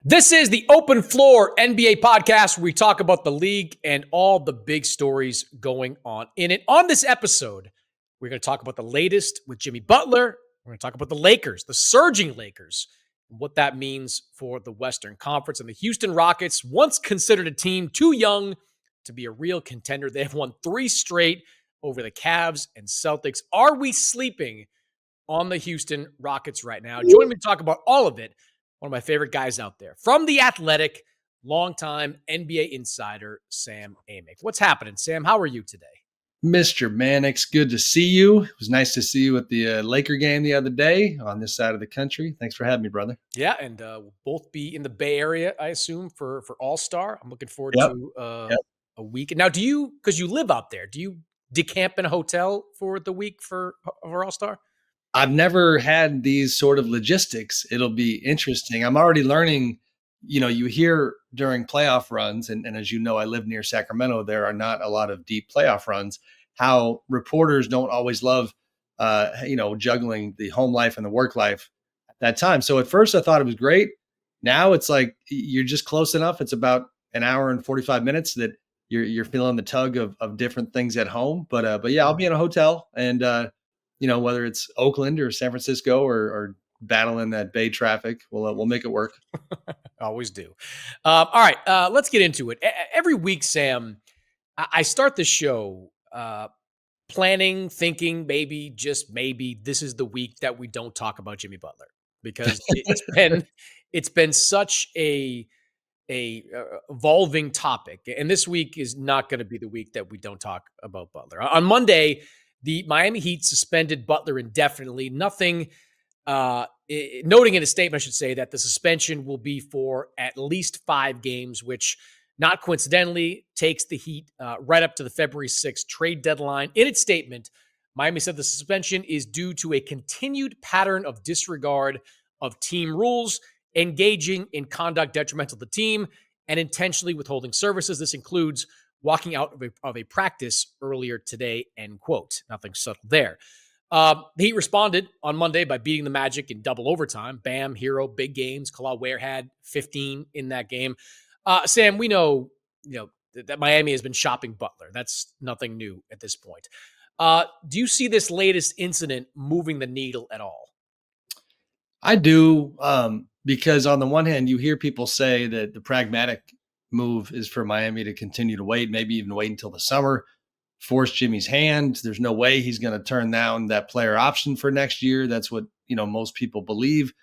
This is the Open Floor NBA podcast where we talk about the league and all the big stories going on in it. On this episode, we're going to talk about the latest with Jimmy Butler. We're going to talk about the Lakers, the surging Lakers, and what that means for the Western Conference. And the Houston Rockets, once considered a team too young to be a real contender, they have won 3 straight over the Cavs and Celtics. Are we sleeping on the Houston Rockets right now? Joining me to talk about all of it, one of my favorite guys out there, from The Athletic, longtime NBA insider, Sam Amick. What's happening, Sam? How are you today? Mr. Mannix, good to see you. It was nice to see you at the Laker game the other day on this side of the country. Thanks for having me, brother. Yeah, and we'll both be in the Bay Area, I assume, for All-Star. I'm looking forward to a week. Now, because you live out there, do you decamp in a hotel for the week for All-Star? I've never had these sort of logistics. It'll be interesting. I'm already learning, you hear during playoff runs, and as you know, I live near Sacramento, there are not a lot of deep playoff runs, how reporters don't always love, juggling the home life and the work life at that time. So at first I thought it was great. Now it's like you're just close enough. It's about an hour and 45 minutes that you're feeling the tug of different things at home. But yeah, I'll be in a hotel and, whether it's Oakland or San Francisco or battling that Bay traffic, we'll make it work. Always do. All right, let's get into it. Every week, Sam, I start the show planning, thinking maybe, just maybe, this is the week that we don't talk about Jimmy Butler, because it's been such a evolving topic, and this week is not going to be the week that we don't talk about Butler. On Monday, the Miami Heat suspended Butler indefinitely. Nothing, noting in a statement, I should say, that the suspension will be for at least 5 games, which not coincidentally takes the Heat right up to the February 6th trade deadline. In its statement, Miami said the suspension is due to a continued pattern of disregard of team rules, engaging in conduct detrimental to the team, and intentionally withholding services. This includes walking out of a practice earlier today, end quote. Nothing subtle there. The Heat responded on Monday by beating the Magic in double overtime. Bam, hero, big games. Kalal Ware had 15 in that game. Sam, we know, that Miami has been shopping Butler. That's nothing new at this point. Do you see this latest incident moving the needle at all? I do, because on the one hand, you hear people say that the pragmatic move is for Miami to continue to wait, maybe even wait until the summer, force Jimmy's hand. There's no way he's going to turn down that player option for next year. That's what, most people believe,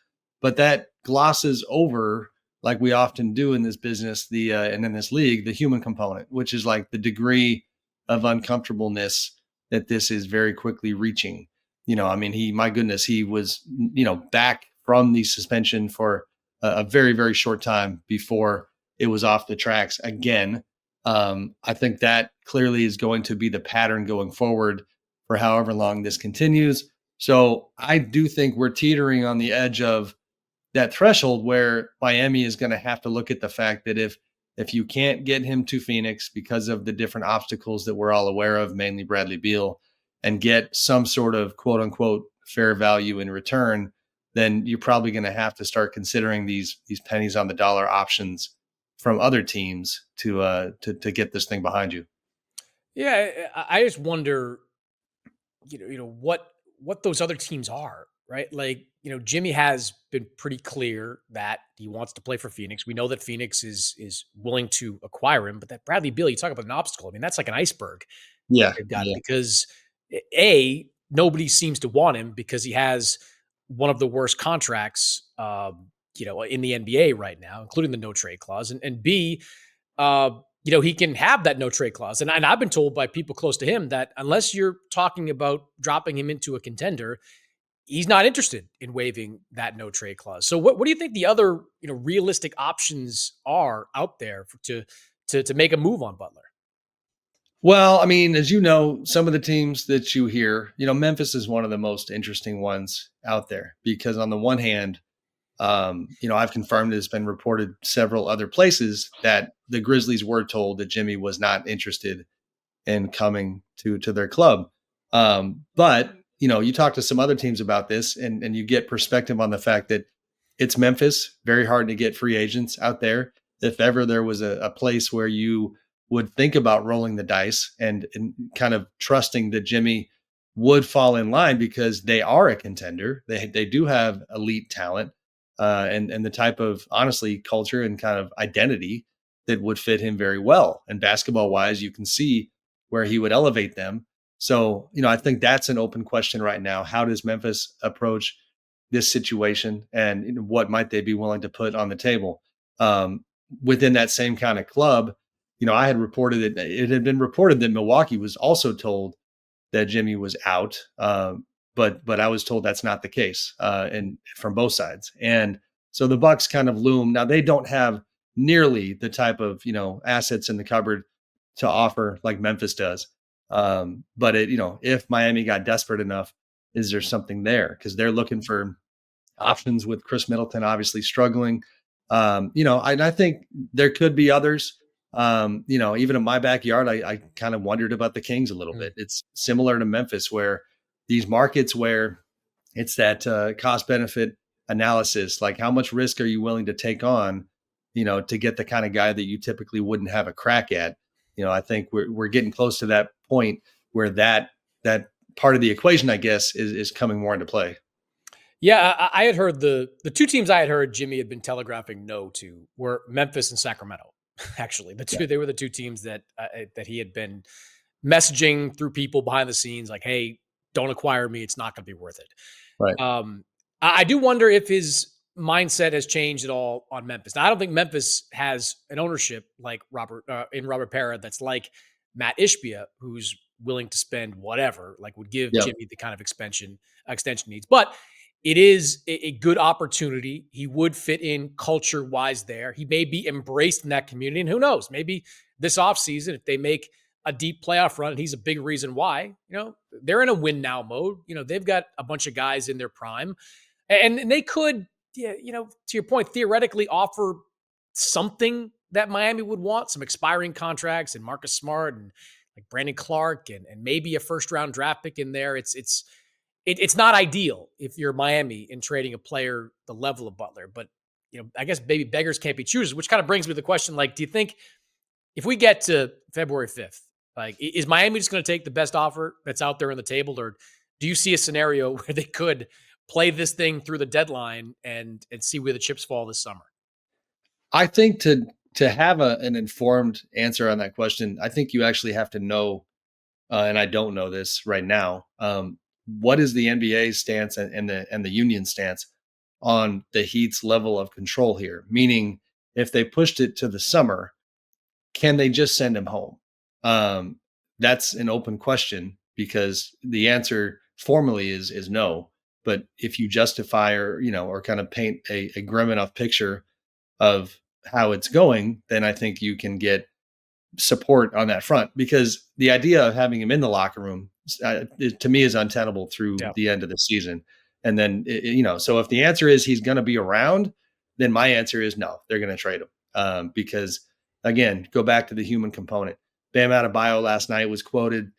but that glosses over, like we often do in this business, and in this league, the human component, which is like the degree of uncomfortableness that this is very quickly reaching. My goodness, he was, back from the suspension for a very, very short time before it was off the tracks again. I think that clearly is going to be the pattern going forward for however long this continues. So I do think we're teetering on the edge of that threshold where Miami is going to have to look at the fact that if you can't get him to Phoenix because of the different obstacles that we're all aware of, mainly Bradley Beal, and get some sort of quote unquote fair value in return, then you're probably going to have to start considering these pennies on the dollar options from other teams to get this thing behind you. Yeah, I just wonder, what those other teams are, right? Like, Jimmy has been pretty clear that he wants to play for Phoenix. We know that Phoenix is willing to acquire him, but that Bradley Beal, you talk about an obstacle. I mean, that's like an iceberg. Yeah. Because nobody seems to want him because he has one of the worst contracts, in the NBA right now, including the no trade clause, and B, he can have that no trade clause. And I've been told by people close to him that unless you're talking about dropping him into a contender, he's not interested in waiving that no trade clause. So what do you think the other, realistic options are out there to make a move on Butler? Well, I mean, as you know, some of the teams that you hear, Memphis is one of the most interesting ones out there because on the one hand, I've confirmed it's been reported several other places that the Grizzlies were told that Jimmy was not interested in coming to their club. But you talk to some other teams about this and you get perspective on the fact that it's Memphis, very hard to get free agents out there. If ever there was a place where you would think about rolling the dice and kind of trusting that Jimmy would fall in line because they are a contender. They do have elite talent and the type of honestly culture and kind of identity that would fit him very well. And basketball wise, you can see where he would elevate them. So, I think that's an open question right now. How does Memphis approach this situation and what might they be willing to put on the table? Within that same kind of club, I had reported that it had been reported that Milwaukee was also told that Jimmy was out. But I was told that's not the case, and from both sides. And so the Bucks kind of loom. Now they don't have nearly the type of assets in the cupboard to offer like Memphis does. But if Miami got desperate enough, is there something there? Because they're looking for options with Chris Middleton obviously struggling. I think there could be others. Even in my backyard, I kind of wondered about the Kings a little bit. It's similar to Memphis, where these markets where it's that cost benefit analysis, like how much risk are you willing to take on, to get the kind of guy that you typically wouldn't have a crack at. I think we're getting close to that point where that part of the equation, I guess, is coming more into play. Yeah, I had heard the two teams I had heard Jimmy had been telegraphing no to were Memphis and Sacramento. Actually, they were the two teams that he had been messaging through people behind the scenes, like, "Hey, don't acquire me; it's not going to be worth it." Right. I do wonder if his mindset has changed at all on Memphis. Now, I don't think Memphis has an ownership like Robert Parra that's like Matt Ishbia, who's willing to spend whatever, like would give Yep. Jimmy the kind of extension needs. But it is a good opportunity. He would fit in culture wise there. He may be embraced in that community. And who knows, maybe this offseason, if they make a deep playoff run, and he's a big reason why, they're in a win now mode. They've got a bunch of guys in their prime and they could, to your point, theoretically offer something that Miami would want, some expiring contracts and Marcus Smart and like Brandon Clark and maybe a first round draft pick in there. It's not ideal if you're Miami in trading a player the level of Butler, but I guess maybe beggars can't be choosers, which kind of brings me to the question: like, do you think if we get to February 5th, like, is Miami just going to take the best offer that's out there on the table, or do you see a scenario where they could play this thing through the deadline and see where the chips fall this summer? I think to have an informed answer on that question, I think you actually have to know, and I don't know this right now. What is the NBA stance and the union stance on the Heat's level of control here? Meaning, if they pushed it to the summer, can they just send him home? That's an open question because the answer formally is no. But if you justify or kind of paint a grim enough picture of how it's going, then I think you can get support on that front, because the idea of having him in the locker room to me is untenable through the end of the season. And then, so if the answer is he's going to be around, then my answer is no, they're going to trade him. Because again, go back to the human component. Bam Adebayo last night was quoted,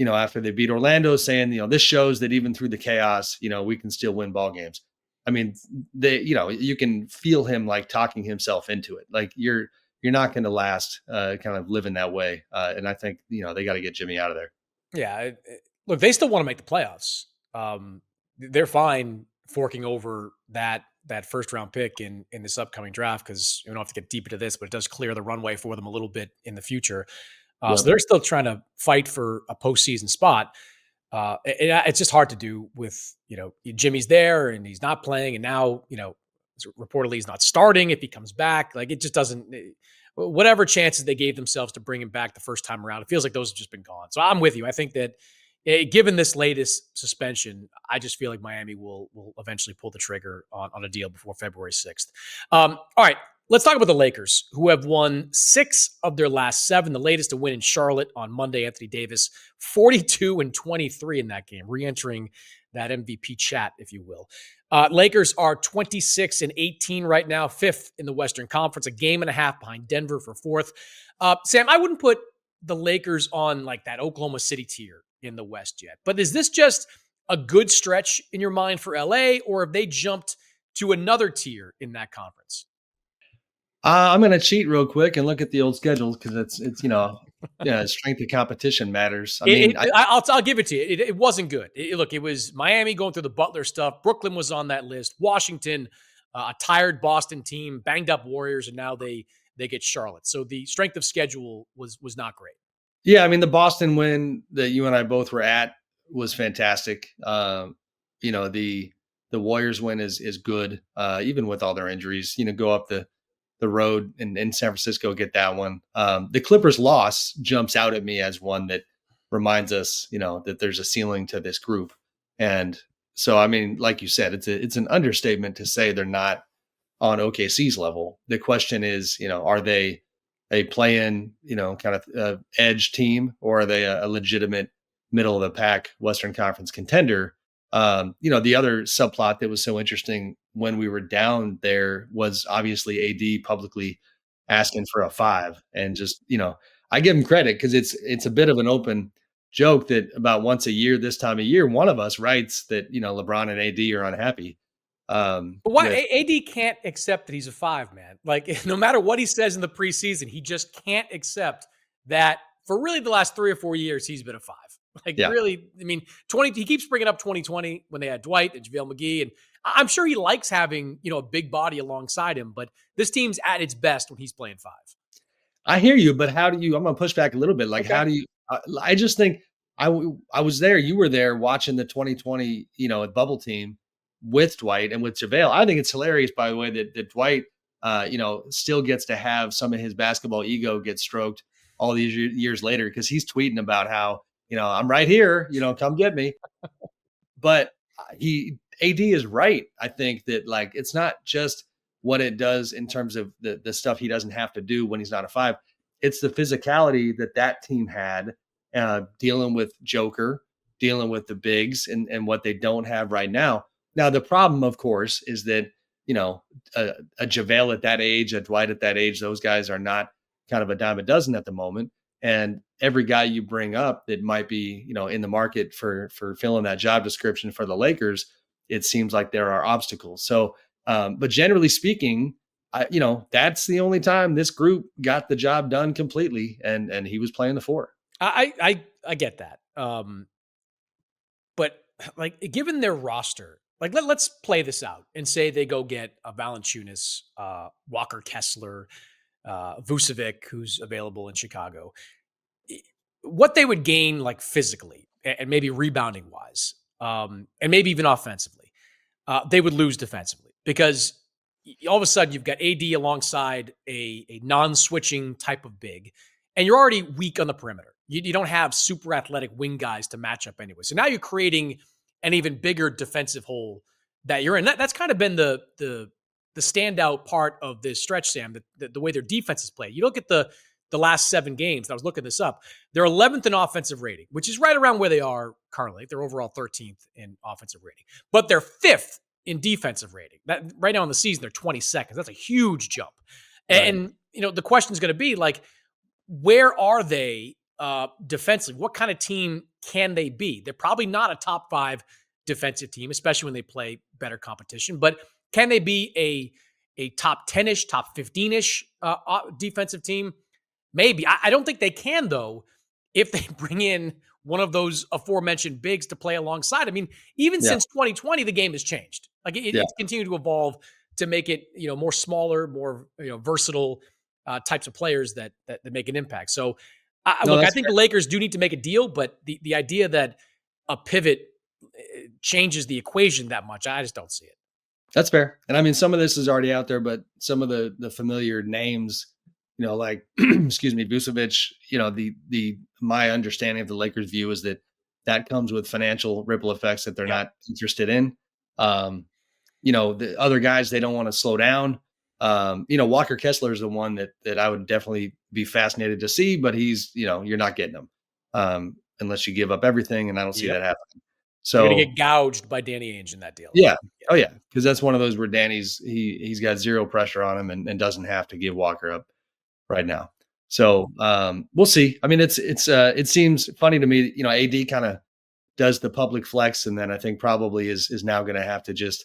after they beat Orlando saying, this shows that even through the chaos, we can still win ball games. I mean, you can feel him like talking himself into it. Like you're not going to last kind of living that way. And I think, they got to get Jimmy out of there. Yeah. Look, they still want to make the playoffs. They're fine forking over that first round pick in this upcoming draft, because you don't have to get deep into this, but it does clear the runway for them a little bit in the future. So they're still trying to fight for a postseason spot. It's just hard to do with, Jimmy's there and he's not playing. And now, reportedly he's not starting if he comes back. Like, it just doesn't, whatever chances they gave themselves to bring him back the first time around, it feels like those have just been gone. So I'm with you. I think that given this latest suspension, I just feel like Miami will eventually pull the trigger on a deal before February 6th. All right. Let's talk about the Lakers, who have won 6 of their last 7. The latest to win in Charlotte on Monday, Anthony Davis, 42-23 in that game, re-entering that MVP chat, if you will. Lakers are 26-18 right now, 5th in the Western Conference, a game and a half behind Denver for 4th. Sam, I wouldn't put the Lakers on like that Oklahoma City tier in the West yet, but is this just a good stretch in your mind for LA, or have they jumped to another tier in that conference? I'm gonna cheat real quick and look at the old schedules because it's yeah, strength of competition matters. I mean, I'll give it to you. It wasn't good. Look, it was Miami going through the Butler stuff. Brooklyn was on that list. Washington, a tired Boston team, banged up Warriors, and now they get Charlotte. So the strength of schedule was not great. yeah, I mean the Boston win that you and I both were at was fantastic. The Warriors win is good, even with all their injuries. Go up the road in San Francisco, get that one. The Clippers loss jumps out at me as one that reminds us, that there's a ceiling to this group. And so, I mean, like you said, it's an understatement to say they're not on OKC's level. The question is, are they a play-in, kind of edge team, or are they a legitimate middle of the pack Western Conference contender? The other subplot that was so interesting when we were down there was obviously AD publicly asking for a five, and just I give him credit because it's a bit of an open joke that about once a year, this time of year, one of us writes that LeBron and AD are unhappy. But why With AD can't accept that he's a five, man? Like no matter what he says in the preseason, he just can't accept that for really the last 3 or 4 years he's been a five. Like yeah, really, I mean, 20. He keeps bringing up 2020 when they had Dwight and JaVale McGee, and I'm sure he likes having a big body alongside him. But this team's at its best when he's playing five. I hear you, but how do you? I'm gonna push back a little bit. Like, how Okay. do you? I just think I was there. You were there watching the 2020, bubble team with Dwight and with JaVale. I think it's hilarious, by the way, that Dwight, still gets to have some of his basketball ego get stroked all these years later because he's tweeting about how I'm right here, come get me. But he AD is right. I think that like it's not just what it does in terms of the stuff he doesn't have to do when he's not a five. It's the physicality that team had dealing with Joker, dealing with the bigs, and what they don't have right now. Now the problem, of course, is that a JaVale at that age, a Dwight at that age, those guys are not kind of a dime a dozen at the moment. And every guy you bring up that might be, in the market for filling that job description for the Lakers, it seems like there are obstacles. So, but generally speaking, that's the only time this group got the job done completely, and he was playing the four. I get that. But like given their roster, like let's play this out and say they go get a Valanciunas, Walker Kessler, Vucevic, who's available in Chicago. What they would gain, like physically and maybe rebounding wise, and maybe even offensively, they would lose defensively because all of a sudden you've got AD alongside a non-switching type of big, and you're already weak on the perimeter. You don't have super athletic wing guys to match up anyway. So now you're creating an even bigger defensive hole that you're in. That's kind of been the standout part of this stretch, Sam. The way their defense is played. You look at the last 7 games. I was looking this up. They're 11th in offensive rating, which is right around where they are currently. They're overall 13th in offensive rating, but they're 5th in defensive rating. That right now in the season they're 22nd. That's a huge jump. Right. And the question is going to be like, where are they defensively? What kind of team can they be? They're probably not a top 5 defensive team, especially when they play better competition. But can they be a top 10-ish, top 15-ish defensive team? Maybe. I don't think they can, though, if they bring in one of those aforementioned bigs to play alongside. I mean, even Yeah. since 2020, the game has changed. Like Yeah. it's continued to evolve to make it, more smaller, more versatile types of players that make an impact. So, No, look, I that's think fair. the Lakers do need to make a deal, but the idea that a pivot changes the equation that much, I just don't see it. That's fair. And I mean, some of this is already out there, but some of the familiar names, like excuse me, Vucevic, the my understanding of the Lakers view is that comes with financial ripple effects that they're Yep. not interested in. The other guys they don't want to slow down. Walker Kessler is the one that I would definitely be fascinated to see, but he's, you're not getting him unless you give up everything, and I don't see Yep. that happening. You're going to So get gouged by Danny Ainge in that deal. yeah. Yeah. Oh yeah. Because that's one of those where Danny's he's got zero pressure on him and doesn't have to give Walker up right now. So we'll see. I mean, it seems funny to me, AD kind of does the public flex, and then I think probably is now going to have to just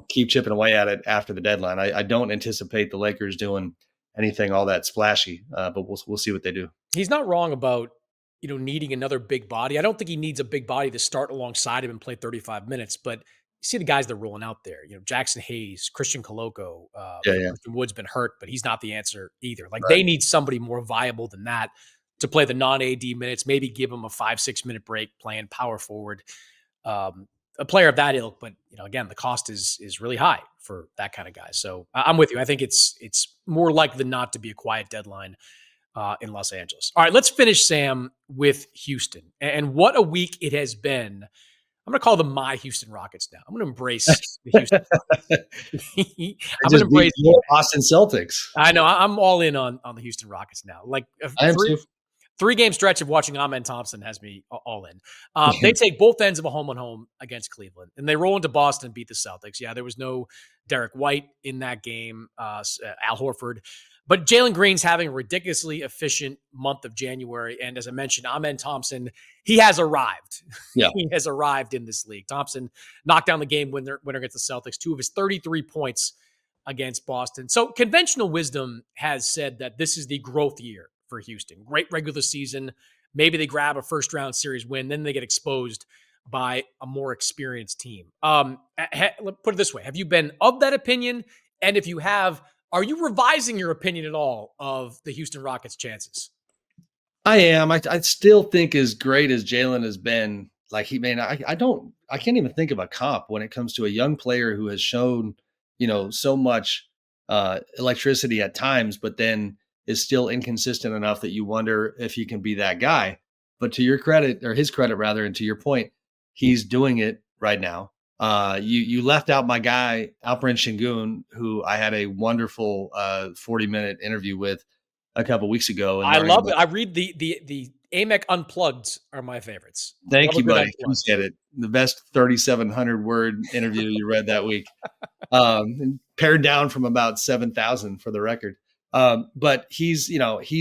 keep chipping away at it after the deadline. I don't anticipate the Lakers doing anything all that splashy, but we'll see what they do. He's not wrong about, needing another big body. I don't think he needs a big body to start alongside him and play 35 minutes, but you see the guys they're rolling out there, Jackson Hayes, Christian Koloko, Yeah, yeah, Christian Wood's been hurt, but he's not the answer either. Like right. they need somebody more viable than that to play the non-AD minutes, maybe give him a 5-6 minute break playing power forward. A player of that ilk, but again, the cost is really high for that kind of guy. So I'm with you. I think it's more likely than not to be a quiet deadline in Los Angeles. All right, let's finish, Sam, with Houston. And what a week it has been. I'm going to call them my Houston Rockets now. I'm going to embrace the Houston Rockets. I'm going to embrace your Boston Celtics. I know. I'm all in on the Houston Rockets now. Like I am too. 3-game stretch of watching Amen Thompson has me all in. They take both ends of a home-and-home against Cleveland, and they roll into Boston and beat the Celtics. Yeah, there was no Derek White in that game, Al Horford. But Jalen Green's having a ridiculously efficient month of January. And as I mentioned, Amen Thompson, he has arrived. Yeah. He has arrived in this league. Thompson knocked down the game winner against the Celtics, 2 of his 33 points against Boston. So conventional wisdom has said that this is the growth year for Houston. Great regular season. Maybe they grab a first-round series win, then they get exposed by a more experienced team. Put it this way. Have you been of that opinion? And if you have, are you revising your opinion at all of the Houston Rockets' chances? I am. I still think as great as Jalen has been, like I can't even think of a comp when it comes to a young player who has shown, so much electricity at times, but then is still inconsistent enough that you wonder if he can be that guy. But to your credit, or his credit rather, and to your point, he's doing it right now. You left out my guy, Alperen Şengün, who I had a wonderful 40-minute interview with a couple weeks ago. And I love it. I read the Amick Unplugged are my favorites. Thank you, buddy. Appreciate it. The best 3,700 word interview you read that week. And pared down from about 7,000 for the record. But he's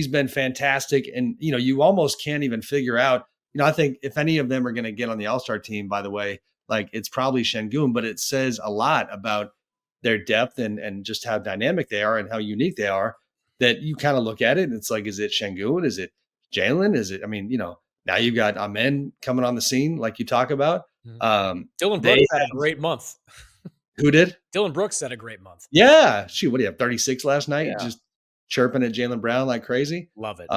been fantastic. And, you almost can't even figure out, I think if any of them are going to get on the All-Star team, by the way, like it's probably Şengün, but it says a lot about their depth and just how dynamic they are and how unique they are, that you kind of look at it and it's like, is it Şengün? Is it Jalen? Is it, now you've got Amen coming on the scene, like you talk about. Dylan Brooks had a great month. Who did? Dylan Brooks had a great month. Yeah. Shoot, what do you have, 36 last night? Yeah. Just chirping at Jaylen Brown like crazy. Love it.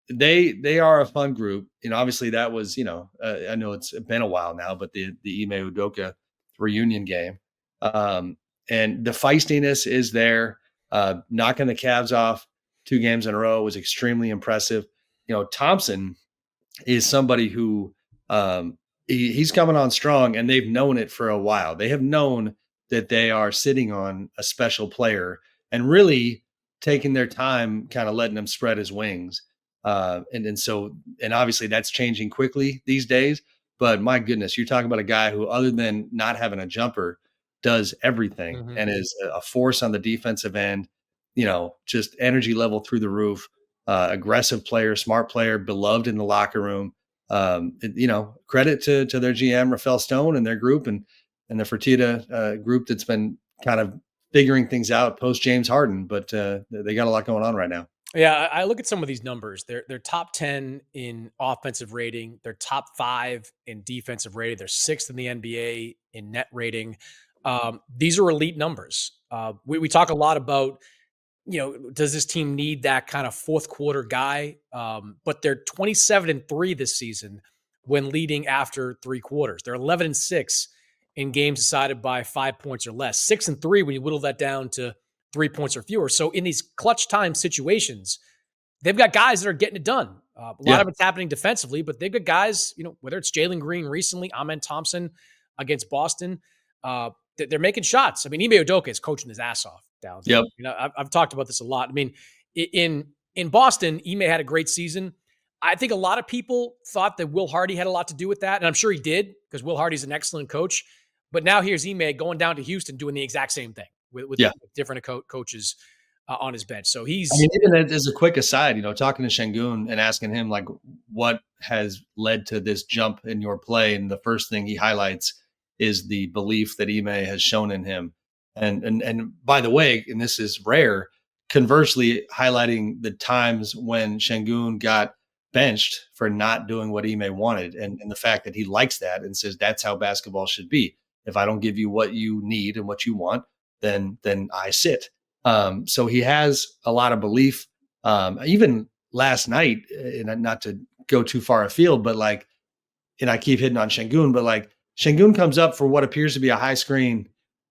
They are a fun group. Obviously that was, I know it's been a while now, but the Ime Udoka reunion game. And the feistiness is there. Knocking the Cavs off 2 games in a row was extremely impressive. Thompson is somebody who he's coming on strong, and they've known it for a while. They have known that they are sitting on a special player and really taking their time, kind of letting him spread his wings. And obviously that's changing quickly these days, but my goodness, you're talking about a guy who, other than not having a jumper, does everything and is a force on the defensive end, just energy level through the roof, aggressive player, smart player, beloved in the locker room. Credit to their GM, Rafael Stone, and their group and the Fertitta group that's been kind of figuring things out post James Harden, but they got a lot going on right now. Yeah, I look at some of these numbers. They're top 10 in offensive rating. They're top 5 in defensive rating. They're 6th in the NBA in net rating. These are elite numbers. We talk a lot about, does this team need that kind of fourth quarter guy? But they're 27-3 this season when leading after 3 quarters. They're 11-6 in games decided by 5 points or less. 6-3 when you whittle that down to 3 points or fewer. So in these clutch time situations, they've got guys that are getting it done. A lot of it's happening defensively, but they've got guys, whether it's Jalen Green recently, Amen Thompson against Boston, they're making shots. I mean, Ime Udoka is coaching his ass off down there. Yep. I've talked about this a lot. I mean, in Boston, Ime had a great season. I think a lot of people thought that Will Hardy had a lot to do with that, and I'm sure he did, because Will Hardy's an excellent coach. But now here's Ime going down to Houston doing the exact same thing with different coaches on his bench. So even as a quick aside, talking to Şengün and asking him like what has led to this jump in your play, and the first thing he highlights is the belief that Ime has shown in him. And by the way, and this is rare, conversely highlighting the times when Şengün got benched for not doing what Ime wanted, and the fact that he likes that and says that's how basketball should be. If I don't give you what you need and what you want, then I sit. So he has a lot of belief. Even last night, and not to go too far afield, but like, and I keep hitting on Şengün, but like Şengün comes up for what appears to be a high screen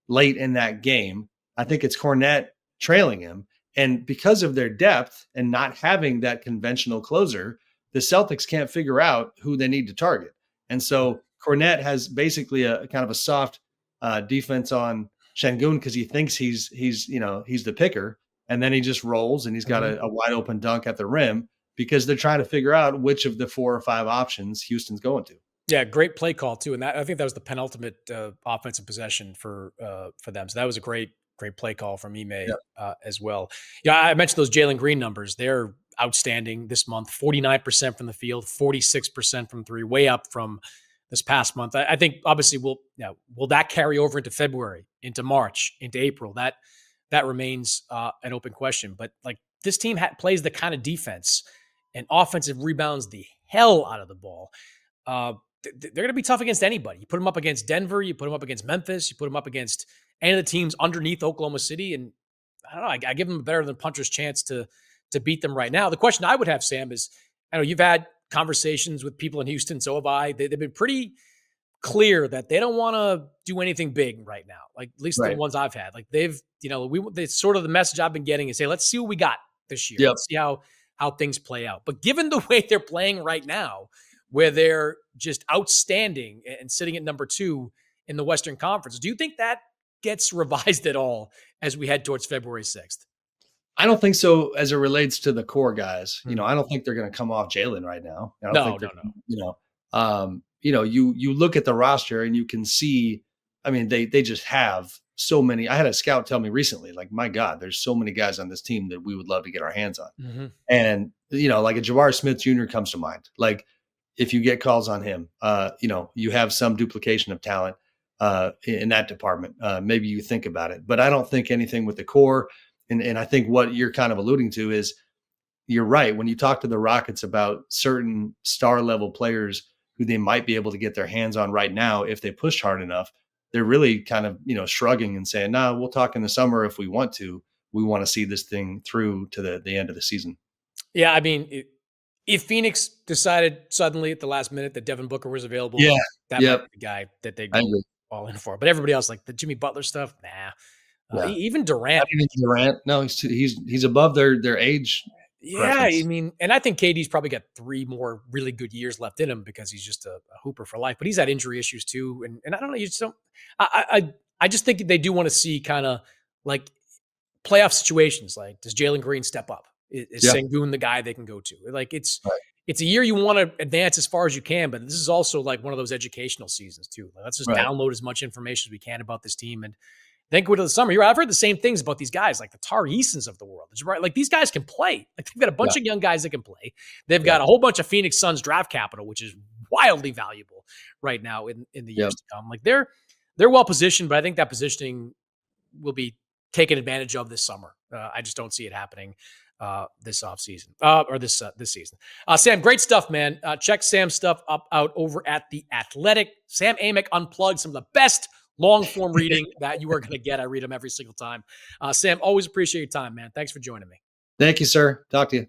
late in that game. I think it's Cornette trailing him. And because of their depth and not having that conventional closer, the Celtics can't figure out who they need to target. And so Cornette has basically a kind of a soft defense on Şengün because he thinks he's the picker, and then he just rolls and he's got a wide open dunk at the rim because they're trying to figure out which of the 4 or 5 options Houston's going to. Yeah, great play call too, and that, I think that was the penultimate offensive possession for them. So that was a great play call from Ime as well. Yeah, I mentioned those Jalen Green numbers. They're outstanding this month. 49% from the field, 46% from three, way up from this past month. I think obviously will that carry over into February, into March, into April? That remains an open question. But like this team plays the kind of defense and offensive rebounds the hell out of the ball. They're going to be tough against anybody. You put them up against Denver, you put them up against Memphis, you put them up against any of the teams underneath Oklahoma City, and I don't know. I give them a better than puncher's chance to beat them right now. The question I would have, Sam, is I know you've had conversations with people in Houston, so have I. They've been pretty clear that they don't want to do anything big right now. Like at least the ones I've had. Like they've, it's sort of the message I've been getting is, hey, let's see what we got this year. Yep. Let's see how things play out. But given the way they're playing right now, where they're just outstanding and sitting at number 2 in the Western Conference, do you think that gets revised at all as we head towards February 6th? I don't think so as it relates to the core guys. I don't think they're going to come off Jalen right now. No. You look at the roster and you can see, I mean, they just have so many. I had a scout tell me recently, like, my God, there's so many guys on this team that we would love to get our hands on. Mm-hmm. And, like a Jabari Smith Jr. comes to mind. Like, if you get calls on him, you have some duplication of talent in that department. Maybe you think about it, but I don't think anything with the core. And I think what you're kind of alluding to is you're right. When you talk to the Rockets about certain star level players who they might be able to get their hands on right now, if they pushed hard enough, they're really kind of, shrugging and saying, no, we'll talk in the summer if we want to. We want to see this thing through to the end of the season. Yeah, I mean, if Phoenix decided suddenly at the last minute that Devin Booker was available, that might be the guy that they'd go all in for. But everybody else, like the Jimmy Butler stuff, nah. Even Durant. No, he's above their age. Yeah, preference. I mean, and I think KD's probably got 3 more really good years left in him because he's just a hooper for life. But he's had injury issues too, and I don't know. You just don't. I just think they do want to see kind of like playoff situations. Like, does Jalen Green step up? Is Şengün the guy they can go to? Like, it's a year you want to advance as far as you can, but this is also like one of those educational seasons too. Like, let's just download as much information as we can about this team and then go to the summer. I've heard the same things about these guys, like the Tar Easons of the world. Like, these guys can play. Like, they've got a bunch of young guys that can play. They've got a whole bunch of Phoenix Suns draft capital, which is wildly valuable right now in the years to come. Like, they're well positioned, but I think that positioning will be taken advantage of this summer. I just don't see it happening this offseason or this season. Sam, great stuff, man. Check Sam's stuff out over at The Athletic. Sam Amick Unplugged, some of the best long form reading that you are going to get. I read them every single time. Sam, always appreciate your time, man. Thanks for joining me. Thank you, sir. Talk to you.